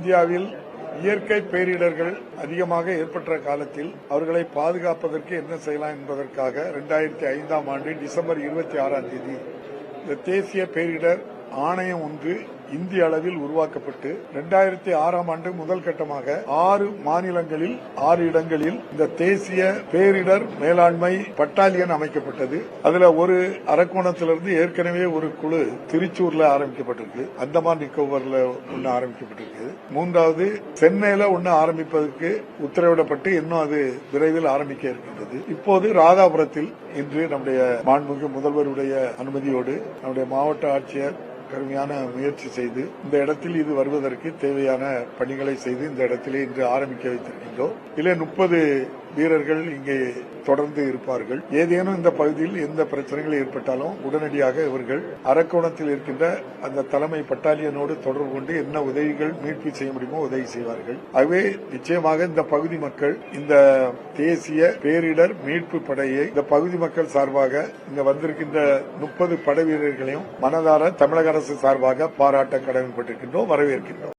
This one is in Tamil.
இந்தியாவில் இயற்கை பேரிடர்கள் அதிகமாக ஏற்பட்ட காலத்தில் அவர்களை பாதுகாப்பதற்கு என்ன செய்யலாம் என்பதற்காக 2005ஆம் ஆண்டு டிசம்பர் 26ஆம் தேதி இந்த தேசிய பேரிடர் ஆணையம் ஒன்று இந்திய அளவில் உருவாக்கப்பட்டு 2006ஆம் ஆண்டு முதல் கட்டமாக 6 மாநிலங்களில் 6 இடங்களில் இந்த தேசிய பேரிடர் மேலாண்மை பட்டாலியன் அமைக்கப்பட்டது. அதுல ஒரு அரக்கோணத்திலிருந்து ஏற்கனவே ஒரு குழு திருச்சூர்ல ஆரம்பிக்கப்பட்டிருக்கு, அந்தமான் நிக்கோபர்ல ஒன்னு ஆரம்பிக்கப்பட்டிருக்கு, மூன்றாவது சென்னையில ஒன்னு ஆரம்பிப்பதற்கு உத்தரவிடப்பட்டு இன்னும் அது விரைவில் ஆரம்பிக்க இருக்கின்றது. இப்போது ராதாபுரத்தில் இன்று நம்முடைய மாண்புமிகு முதல்வருடைய அனுமதியோடு நம்முடைய மாவட்ட ஆட்சியர் கடுமையான முயற்சி செய்து இந்த இடத்தில் இது வருவதற்கு தேவையான பணிகளை செய்து இந்த இடத்திலே இன்று ஆரம்பிக்க வைத்திருக்கின்றோம். இதிலே 30 வீரர்கள் இங்கே தொடர்ந்து இருப்பார்கள். ஏதேனும் இந்த பகுதியில் எந்த பிரச்சனைகள் ஏற்பட்டாலும் உடனடியாக இவர்கள் அரக்கோணத்தில் இருக்கின்ற அந்த தலைமை பட்டாலியனோடு தொடர்பு கொண்டு என்ன உதவிகள் மீட்பு செய்ய முடியுமோ உதவி செய்வார்கள். ஆகவே நிச்சயமாக இந்த பகுதி மக்கள் இந்த தேசிய பேரிடர் மீட்பு படையை இந்த பகுதி மக்கள் சார்பாக இங்க வந்திருக்கின்ற 30 படை வீரர்களையும் மனதார தமிழக அரசு சார்பாக பாராட்ட கடமைப்பட்டிருக்கின்றோம், வரவேற்கின்றோம்.